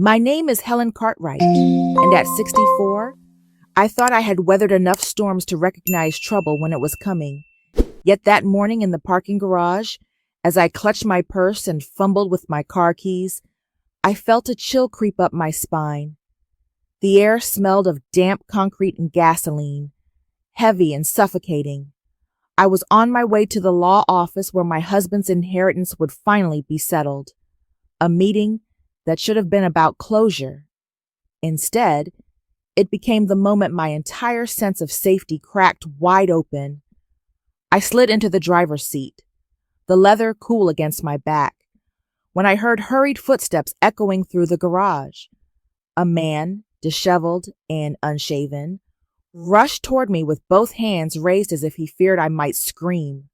My name is Helen Cartwright, and at 64, I thought I had weathered enough storms to recognize trouble when it was coming. Yet that morning in the parking garage, as I clutched my purse and fumbled with my car keys, I felt a chill creep up my spine. The air smelled of damp concrete and gasoline, heavy and suffocating. I was on my way to the law office where my husband's inheritance would finally be settled. A meeting that should have been about closure. Instead, it became the moment my entire sense of safety cracked wide open. I slid into the driver's seat, the leather cool against my back, when I heard hurried footsteps echoing through the garage. A man, disheveled and unshaven, rushed toward me with both hands raised as if he feared I might scream.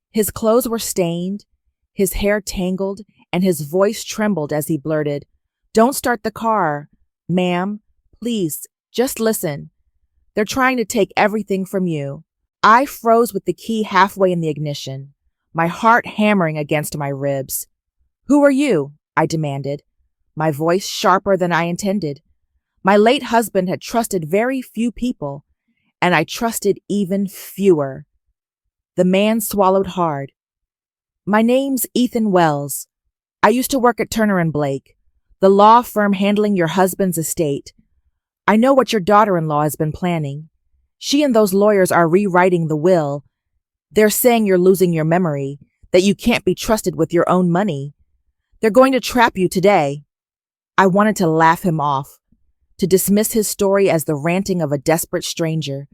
His clothes were stained, his hair tangled, and his voice trembled as he blurted, "Don't start the car, ma'am. Please, just listen. They're trying to take everything from you." I froze with the key halfway in the ignition, my heart hammering against my ribs. "Who are you?" I demanded, my voice sharper than I intended. My late husband had trusted very few people, and I trusted even fewer. The man swallowed hard. "My name's Ethan Wells. I used to work at Turner & Blake, the law firm handling your husband's estate. I know what your daughter-in-law has been planning. She and those lawyers are rewriting the will. They're saying you're losing your memory, that you can't be trusted with your own money. They're going to trap you today." I wanted to laugh him off, to dismiss his story as the ranting of a desperate stranger.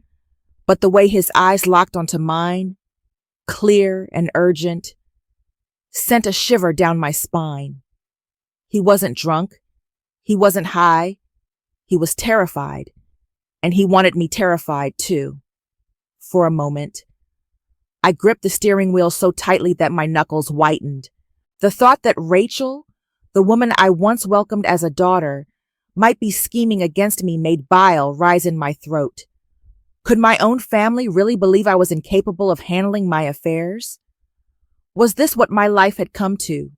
But the way his eyes locked onto mine, clear and urgent, sent a shiver down my spine. He wasn't drunk. He wasn't high. He was terrified. And he wanted me terrified, too. For a moment, I gripped the steering wheel so tightly that my knuckles whitened. The thought that Rachel, the woman I once welcomed as a daughter, might be scheming against me made bile rise in my throat. Could my own family really believe I was incapable of handling my affairs? Was this what my life had come to?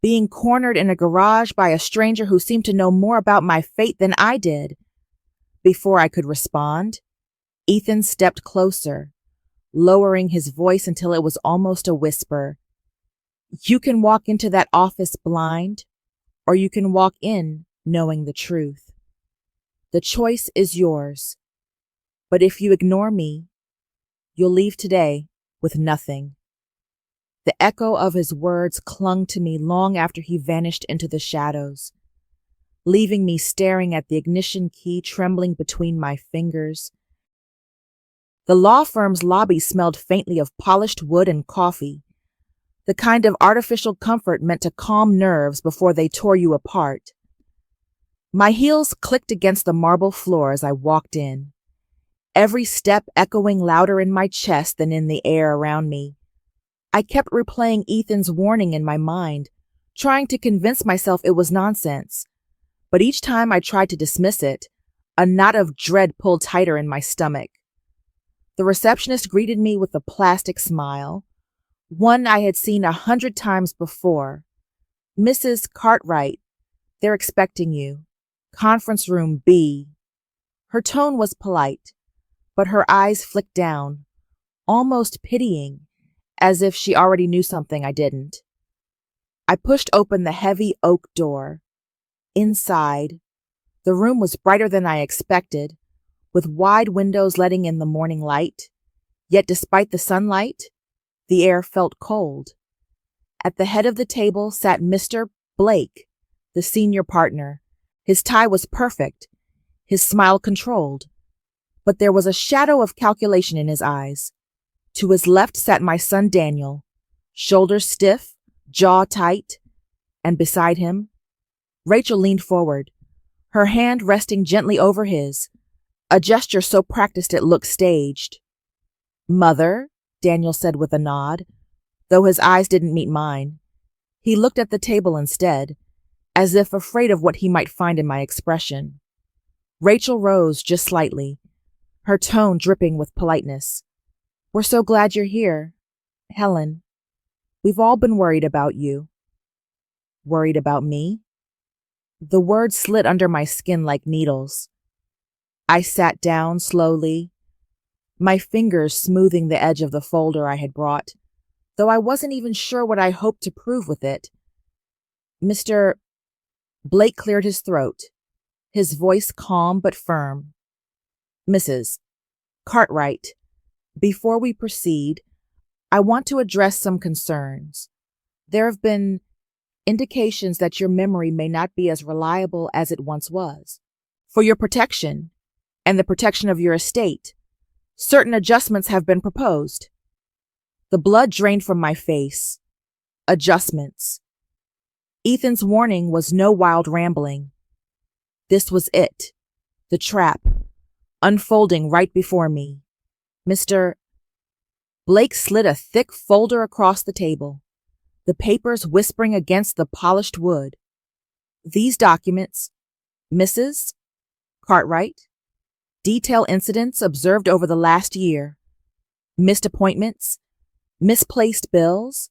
Being cornered in a garage by a stranger who seemed to know more about my fate than I did? Before I could respond, Ethan stepped closer, lowering his voice until it was almost a whisper. "You can walk into that office blind, or you can walk in knowing the truth. The choice is yours. But if you ignore me, you'll leave today with nothing." The echo of his words clung to me long after he vanished into the shadows, leaving me staring at the ignition key trembling between my fingers. The law firm's lobby smelled faintly of polished wood and coffee, the kind of artificial comfort meant to calm nerves before they tore you apart. My heels clicked against the marble floor as I walked in, every step echoing louder in my chest than in the air around me. I kept replaying Ethan's warning in my mind, trying to convince myself it was nonsense. But each time I tried to dismiss it, a knot of dread pulled tighter in my stomach. The receptionist greeted me with a plastic smile, one I had seen 100 times before. "Mrs. Cartwright, they're expecting you. Conference room B." Her tone was polite, but her eyes flicked down, almost pitying, as if she already knew something I didn't. I pushed open the heavy oak door. Inside, the room was brighter than I expected, with wide windows letting in the morning light. Yet despite the sunlight, the air felt cold. At the head of the table sat Mr. Blake, the senior partner. His tie was perfect, his smile controlled, but there was a shadow of calculation in his eyes. To his left sat my son Daniel, shoulders stiff, jaw tight, and beside him, Rachel leaned forward, her hand resting gently over his, a gesture so practiced it looked staged. "Mother," Daniel said with a nod, though his eyes didn't meet mine. He looked at the table instead, as if afraid of what he might find in my expression. Rachel rose just slightly, her tone dripping with politeness. "We're so glad you're here. Helen, we've all been worried about you." "Worried about me?" The words slid under my skin like needles. I sat down slowly, my fingers smoothing the edge of the folder I had brought, though I wasn't even sure what I hoped to prove with it. Mr. Blake cleared his throat, his voice calm but firm. Mrs. Cartwright, before we proceed, I want to address some concerns. There have been indications that your memory may not be as reliable as it once was. For your protection, and the protection of your estate, certain adjustments have been proposed. The blood drained from my face. Adjustments. Ethan's warning was no wild rambling. This was it, the trap, unfolding right before me. Mr. Blake slid a thick folder across the table, the papers whispering against the polished wood. These documents, Mrs. Cartwright, detail incidents observed over the last year, missed appointments, misplaced bills,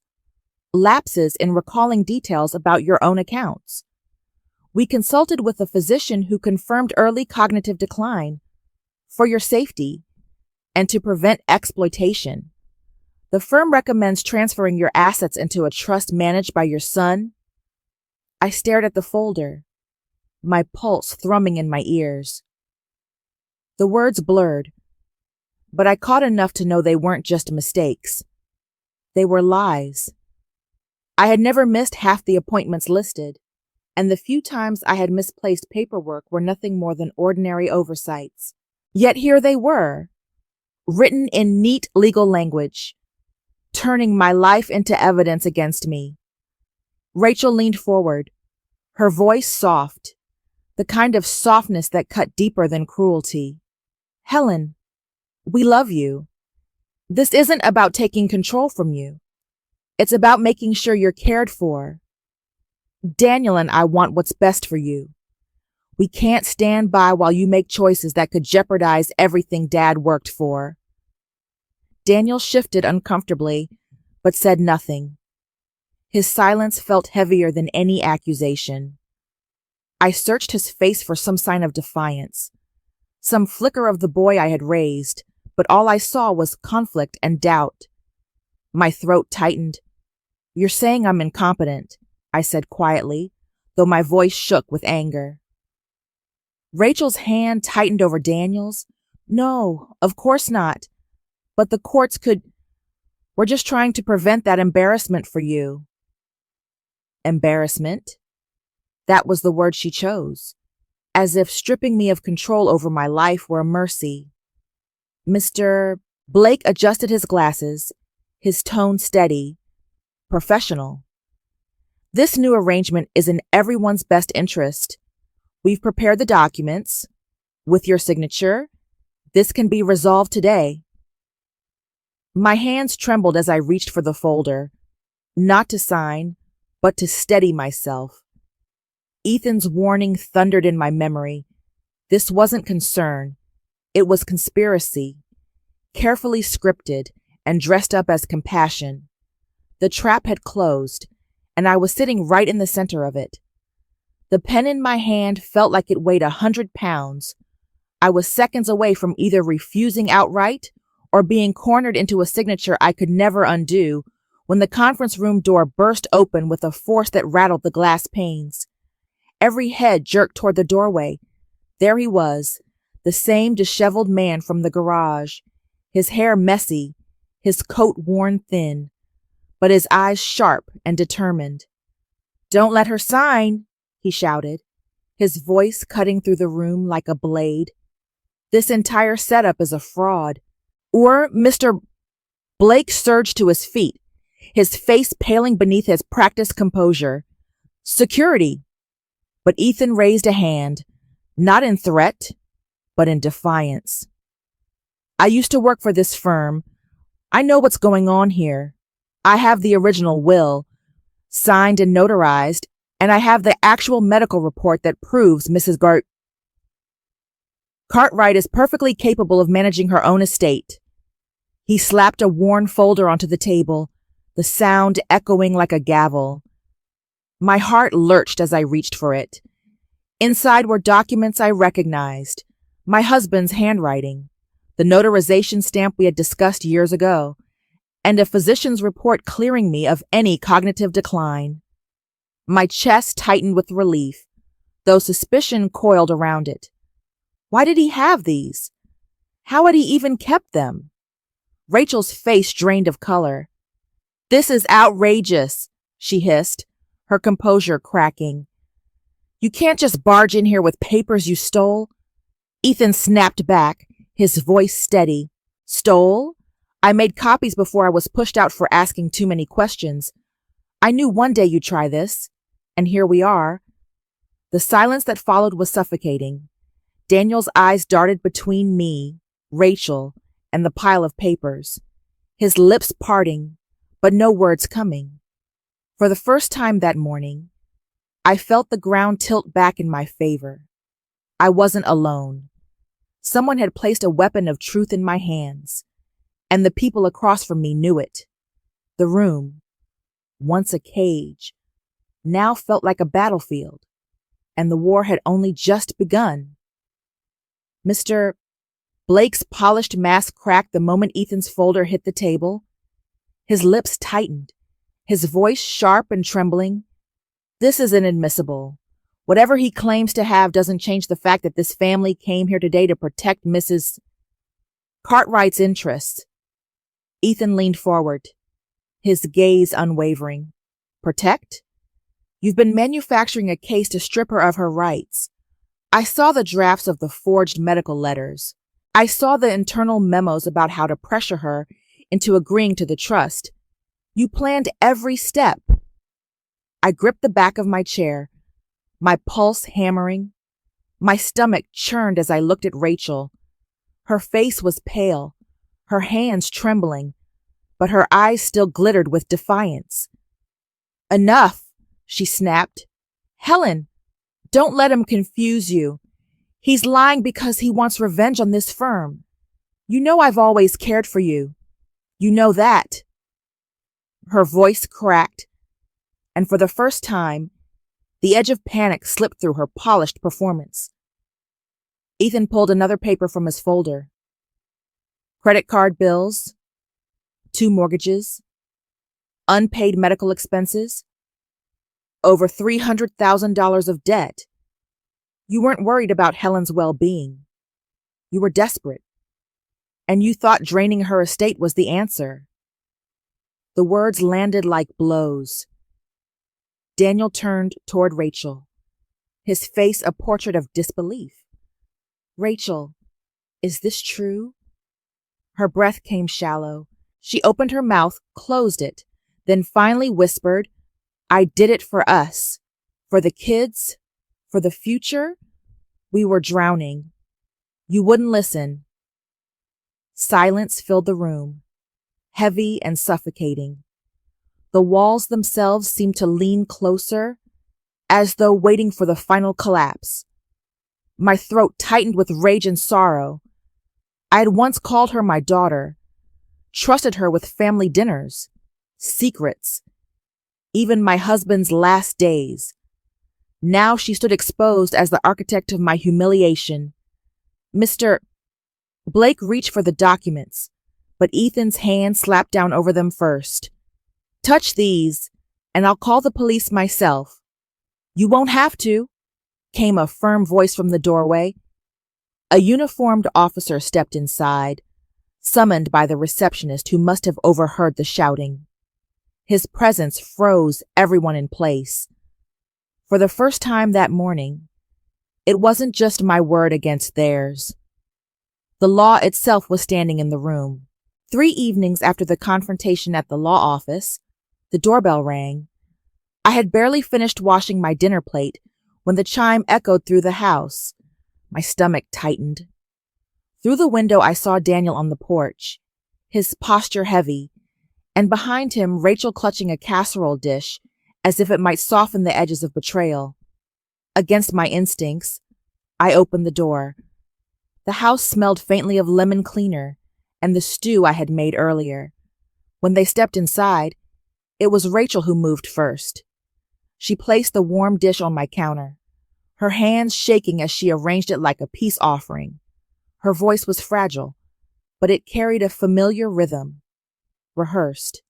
lapses in recalling details about your own accounts. We consulted with a physician who confirmed early cognitive decline for your safety and to prevent exploitation. The firm recommends transferring your assets into a trust managed by your son. I stared at the folder, my pulse thrumming in my ears. The words blurred, but I caught enough to know they weren't just mistakes. They were lies. I had never missed half the appointments listed, and the few times I had misplaced paperwork were nothing more than ordinary oversights. Yet here they were, written in neat legal language, turning my life into evidence against me. Rachel leaned forward, her voice soft, the kind of softness that cut deeper than cruelty. Helen, we love you. This isn't about taking control from you. It's about making sure you're cared for. Daniel and I want what's best for you. We can't stand by while you make choices that could jeopardize everything Dad worked for. Daniel shifted uncomfortably, but said nothing. His silence felt heavier than any accusation. I searched his face for some sign of defiance, some flicker of the boy I had raised, but all I saw was conflict and doubt. My throat tightened. You're saying I'm incompetent, I said quietly, though my voice shook with anger. Rachel's hand tightened over Daniel's. No, of course not. But the courts could... We're just trying to prevent that embarrassment for you. Embarrassment? That was the word she chose, as if stripping me of control over my life were a mercy. Mr. Blake adjusted his glasses, his tone steady, professional. This new arrangement is in everyone's best interest. We've prepared the documents. With your signature, this can be resolved today. My hands trembled as I reached for the folder, not to sign, but to steady myself. Ethan's warning thundered in my memory. This wasn't concern. It was conspiracy, carefully scripted and dressed up as compassion. The trap had closed, and I was sitting right in the center of it. The pen in my hand felt like it weighed 100 pounds. I was seconds away from either refusing outright or being cornered into a signature I could never undo when the conference room door burst open with a force that rattled the glass panes. Every head jerked toward the doorway. There he was, the same disheveled man from the garage, his hair messy, his coat worn thin, but his eyes sharp and determined. "Don't let her sign," he shouted, his voice cutting through the room like a blade. "This entire setup is a fraud." Or Mr. Blake surged to his feet, his face paling beneath his practiced composure. "Security!" But Ethan raised a hand, not in threat, but in defiance. "I used to work for this firm. I know what's going on here. I have the original will, signed and notarized, and I have the actual medical report that proves Mrs. Cartwright is perfectly capable of managing her own estate." He slapped a worn folder onto the table, the sound echoing like a gavel. My heart lurched as I reached for it. Inside were documents I recognized, my husband's handwriting, the notarization stamp we had discussed years ago, and a physician's report clearing me of any cognitive decline. My chest tightened with relief, though suspicion coiled around it. Why did he have these? How had he even kept them? Rachel's face drained of color. "This is outrageous," she hissed, her composure cracking. "You can't just barge in here with papers you stole." Ethan snapped back, his voice steady. "Stole? I made copies before I was pushed out for asking too many questions. I knew one day you'd try this, and here we are." The silence that followed was suffocating. Daniel's eyes darted between me, Rachel, and the pile of papers, his lips parting, but no words coming. For the first time that morning, I felt the ground tilt back in my favor. I wasn't alone. Someone had placed a weapon of truth in my hands, and the people across from me knew it. The room, once a cage, now felt like a battlefield, and the war had only just begun. Mr. Blake's polished mask cracked the moment Ethan's folder hit the table. His lips tightened, his voice sharp and trembling. "This is inadmissible. Whatever he claims to have doesn't change the fact that this family came here today to protect Mrs. Cartwright's interests." Ethan leaned forward, his gaze unwavering. "Protect? You've been manufacturing a case to strip her of her rights. I saw the drafts of the forged medical letters. I saw the internal memos about how to pressure her into agreeing to the trust. You planned every step." I gripped the back of my chair, my pulse hammering. My stomach churned as I looked at Rachel. Her face was pale, her hands trembling, but her eyes still glittered with defiance. "Enough," she snapped. "Helen, don't let him confuse you. He's lying because he wants revenge on this firm. You know I've always cared for you. You know that." Her voice cracked, and for the first time, the edge of panic slipped through her polished performance. Ethan pulled another paper from his folder. Credit card bills, 2 mortgages, unpaid medical expenses, over $300,000 of debt. You weren't worried about Helen's well-being. You were desperate, and you thought draining her estate was the answer. The words landed like blows. Daniel turned toward Rachel, his face a portrait of disbelief. "Rachel, is this true?" Her breath came shallow. She opened her mouth, closed it, then finally whispered, "I did it for us. For the kids. For the future. We were drowning. You wouldn't listen." Silence filled the room, heavy and suffocating. The walls themselves seemed to lean closer, as though waiting for the final collapse. My throat tightened with rage and sorrow. I had once called her my daughter, trusted her with family dinners, secrets, even my husband's last days. Now she stood exposed as the architect of my humiliation. Mr. Blake reached for the documents, but Ethan's hand slapped down over them first. "Touch these, and I'll call the police myself." "You won't have to," came a firm voice from the doorway. A uniformed officer stepped inside, summoned by the receptionist who must have overheard the shouting. His presence froze everyone in place. For the first time that morning, it wasn't just my word against theirs. The law itself was standing in the room. 3 evenings after the confrontation at the law office, the doorbell rang. I had barely finished washing my dinner plate when the chime echoed through the house. My stomach tightened. Through the window I saw Daniel on the porch, his posture heavy, and behind him Rachel clutching a casserole dish as if it might soften the edges of betrayal. Against my instincts, I opened the door. The house smelled faintly of lemon cleaner and the stew I had made earlier. When they stepped inside, it was Rachel who moved first. She placed the warm dish on my counter, her hands shaking as she arranged it like a peace offering. Her voice was fragile, but it carried a familiar rhythm, rehearsed.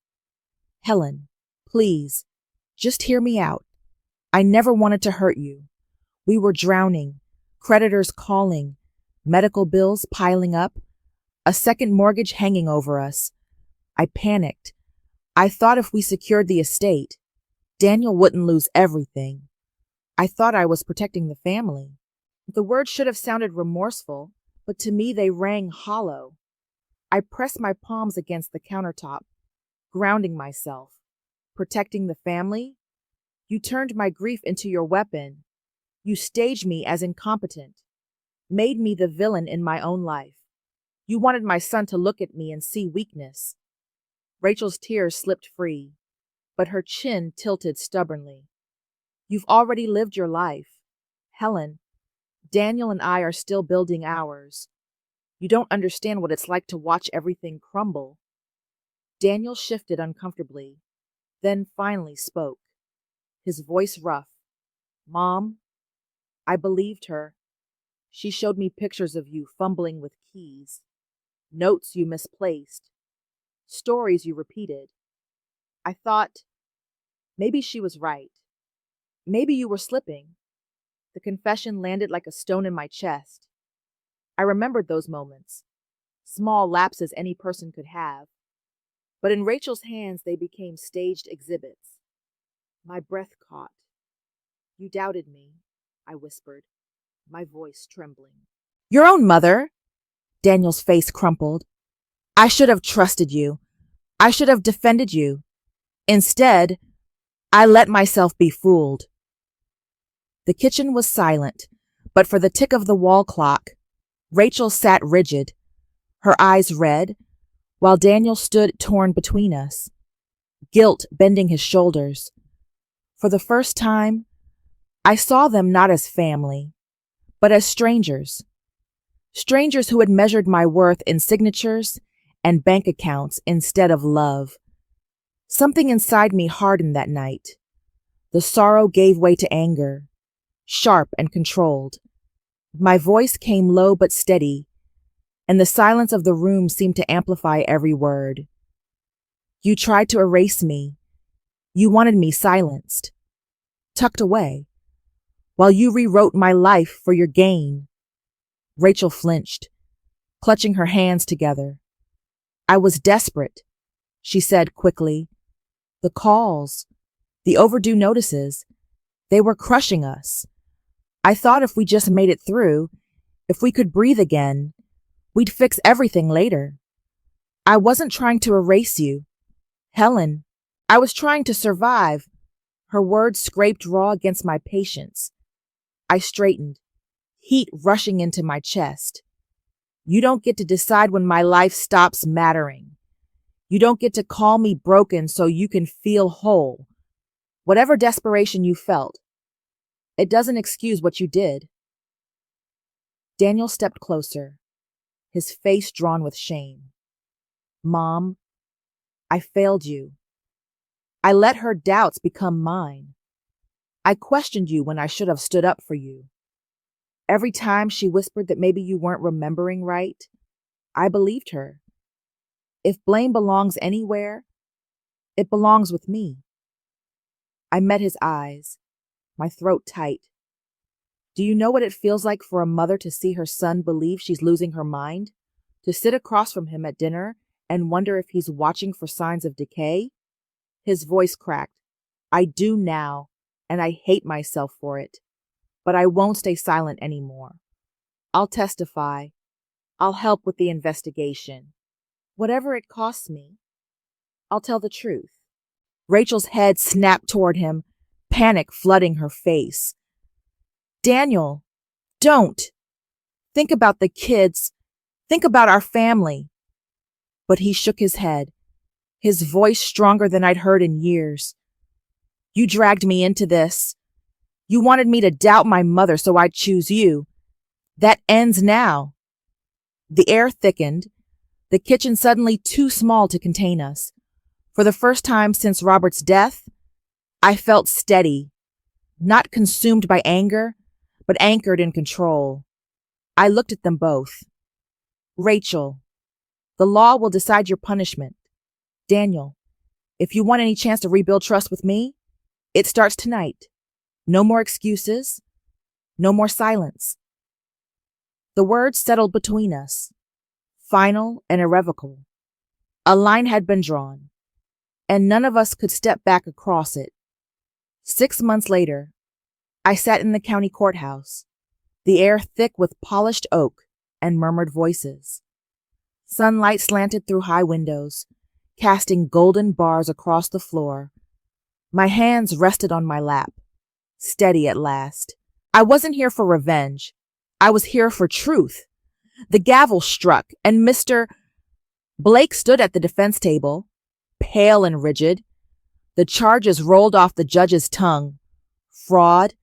Helen, please, just hear me out. I never wanted to hurt you. We were drowning, creditors calling, medical bills piling up, a second mortgage hanging over us. I panicked. I thought if we secured the estate, Daniel wouldn't lose everything. I thought I was protecting the family. The words should have sounded remorseful, but to me they rang hollow. I pressed my palms against the countertop, grounding myself. Protecting the family? You turned my grief into your weapon. You staged me as incompetent, made me the villain in my own life. You wanted my son to look at me and see weakness. Rachel's tears slipped free, but her chin tilted stubbornly. You've already lived your life. Helen, Daniel and I are still building ours. You don't understand what it's like to watch everything crumble. Daniel shifted uncomfortably, then finally spoke, his voice rough. Mom, I believed her. She showed me pictures of you fumbling with keys, notes you misplaced, stories you repeated. I thought, maybe she was right. Maybe you were slipping. The confession landed like a stone in my chest. I remembered those moments, small lapses any person could have. But in Rachel's hands, they became staged exhibits. My breath caught. You doubted me, I whispered, my voice trembling. Your own mother? Daniel's face crumpled. I should have trusted you. I should have defended you. Instead, I let myself be fooled. The kitchen was silent, but for the tick of the wall clock, Rachel sat rigid, her eyes red, while Daniel stood torn between us, guilt bending his shoulders. For the first time, I saw them not as family, but as strangers. Strangers who had measured my worth in signatures and bank accounts instead of love. Something inside me hardened that night. The sorrow gave way to anger, sharp and controlled. My voice came low but steady, and the silence of the room seemed to amplify every word. You tried to erase me. You wanted me silenced, tucked away, while you rewrote my life for your gain. Rachel flinched, clutching her hands together. I was desperate, she said quickly. The calls, the overdue notices, they were crushing us. I thought if we just made it through, if we could breathe again, we'd fix everything later. I wasn't trying to erase you, Helen. I was trying to survive. Her words scraped raw against my patience. I straightened, heat rushing into my chest. You don't get to decide when my life stops mattering. You don't get to call me broken so you can feel whole. Whatever desperation you felt, it doesn't excuse what you did. Daniel stepped closer, his face drawn with shame. Mom, I failed you. I let her doubts become mine. I questioned you when I should have stood up for you. Every time she whispered that maybe you weren't remembering right, I believed her. If blame belongs anywhere, it belongs with me. I met his eyes, my throat tight. Do you know what it feels like for a mother to see her son believe she's losing her mind? To sit across from him at dinner and wonder if he's watching for signs of decay? His voice cracked. I do now, and I hate myself for it. But I won't stay silent anymore. I'll testify. I'll help with the investigation. Whatever it costs me, I'll tell the truth. Rachel's head snapped toward him, panic flooding her face. Daniel, don't. Think about the kids. Think about our family. But he shook his head, his voice stronger than I'd heard in years. You dragged me into this. You wanted me to doubt my mother, so I'd choose you. That ends now. The air thickened, the kitchen suddenly too small to contain us. For the first time since Robert's death, I felt steady, not consumed by anger, but anchored in control. I looked at them both. Rachel, the law will decide your punishment. Daniel, if you want any chance to rebuild trust with me, it starts tonight. No more excuses. No more silence. The words settled between us, final and irrevocable. A line had been drawn, and none of us could step back across it. 6 months later, I sat in the county courthouse, the air thick with polished oak and murmured voices. Sunlight slanted through high windows, casting golden bars across the floor. My hands rested on my lap, steady at last. I wasn't here for revenge. I was here for truth. The gavel struck, and Mr. Blake stood at the defense table, pale and rigid. The charges rolled off the judge's tongue. Fraud,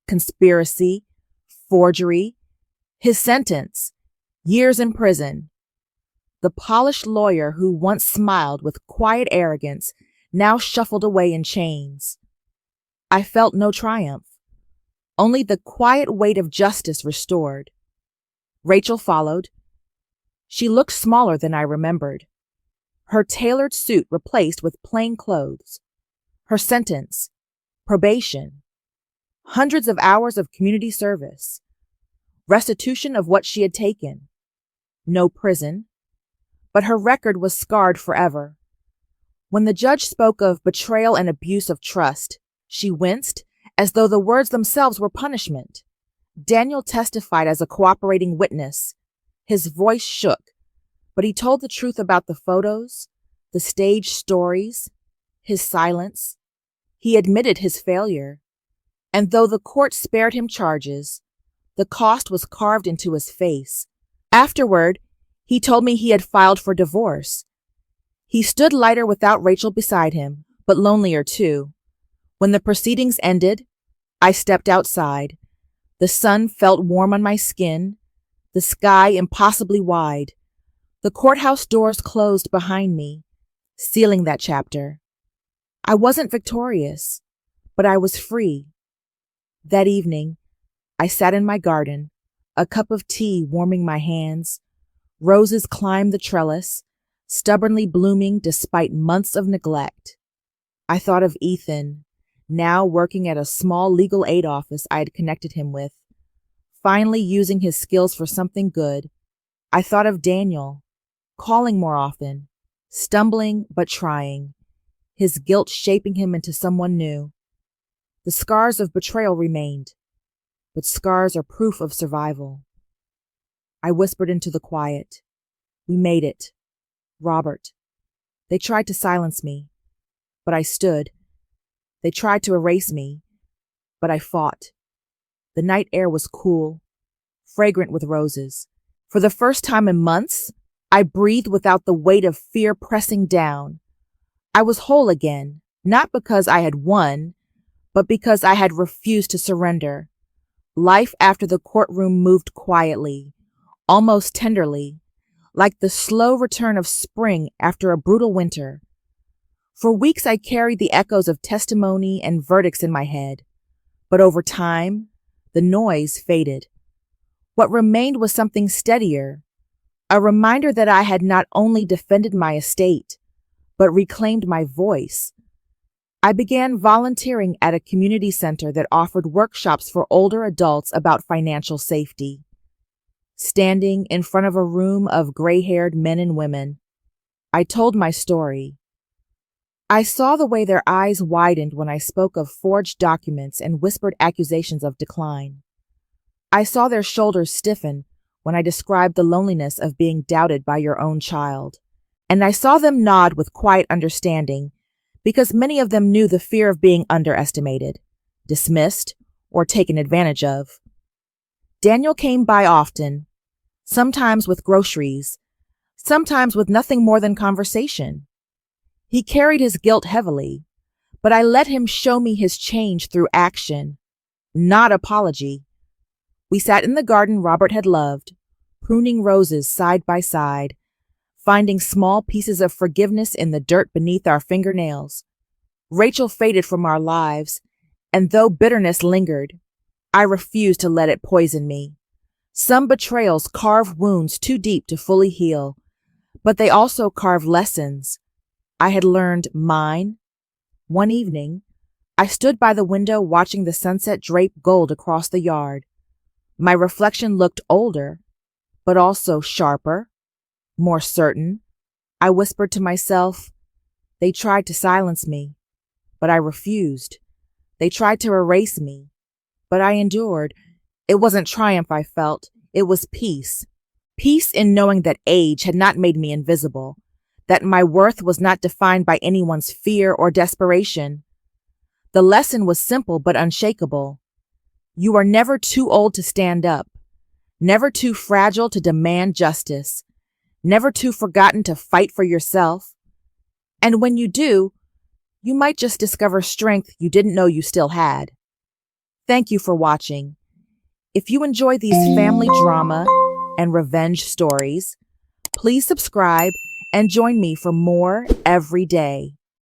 conspiracy, forgery. His sentence, years in prison. The polished lawyer who once smiled with quiet arrogance now shuffled away in chains. I felt no triumph, only the quiet weight of justice restored. Rachel followed. She looked smaller than I remembered. Her tailored suit replaced with plain clothes. Her sentence, probation. Hundreds of hours of community service. Restitution of what she had taken. No prison. But her record was scarred forever. When the judge spoke of betrayal and abuse of trust, she winced as though the words themselves were punishment. Daniel testified as a cooperating witness. His voice shook, but he told the truth about the photos, the staged stories, his silence. He admitted his failure. And though the court spared him charges, the cost was carved into his face. Afterward, he told me he had filed for divorce. He stood lighter without Rachel beside him, but lonelier too. When the proceedings ended, I stepped outside. The sun felt warm on my skin, the sky impossibly wide. The courthouse doors closed behind me, sealing that chapter. I wasn't victorious, but I was free. That evening, I sat in my garden, a cup of tea warming my hands. Roses climbed the trellis, stubbornly blooming despite months of neglect. I thought of Ethan, now working at a small legal aid office I had connected him with, finally using his skills for something good. I thought of Daniel, calling more often, stumbling but trying, his guilt shaping him into someone new. The scars of betrayal remained, but scars are proof of survival. I whispered into the quiet. We made it. Robert. They tried to silence me, but I stood. They tried to erase me, but I fought. The night air was cool, fragrant with roses. For the first time in months, I breathed without the weight of fear pressing down. I was whole again, not because I had won, but because I had refused to surrender. Life after the courtroom moved quietly, almost tenderly, like the slow return of spring after a brutal winter. For weeks I carried the echoes of testimony and verdicts in my head, but over time, the noise faded. What remained was something steadier, a reminder that I had not only defended my estate, but reclaimed my voice. I began volunteering at a community center that offered workshops for older adults about financial safety. Standing in front of a room of gray-haired men and women, I told my story. I saw the way their eyes widened when I spoke of forged documents and whispered accusations of decline. I saw their shoulders stiffen when I described the loneliness of being doubted by your own child. And I saw them nod with quiet understanding, because many of them knew the fear of being underestimated, dismissed, or taken advantage of. Daniel came by often, sometimes with groceries, sometimes with nothing more than conversation. He carried his guilt heavily, but I let him show me his change through action, not apology. We sat in the garden Robert had loved, pruning roses side by side, finding small pieces of forgiveness in the dirt beneath our fingernails. Rachel faded from our lives, and though bitterness lingered, I refused to let it poison me. Some betrayals carve wounds too deep to fully heal, but they also carve lessons. I had learned mine. One evening, I stood by the window watching the sunset drape gold across the yard. My reflection looked older, but also sharper, more certain. I whispered to myself, they tried to silence me, but I refused. They tried to erase me, but I endured. It wasn't triumph I felt, it was peace. Peace in knowing that age had not made me invisible, that my worth was not defined by anyone's fear or desperation. The lesson was simple but unshakable. You are never too old to stand up, never too fragile to demand justice, never too forgotten to fight for yourself. And when you do, you might just discover strength you didn't know you still had. Thank you for watching. If you enjoy these family drama and revenge stories, please subscribe and join me for more every day.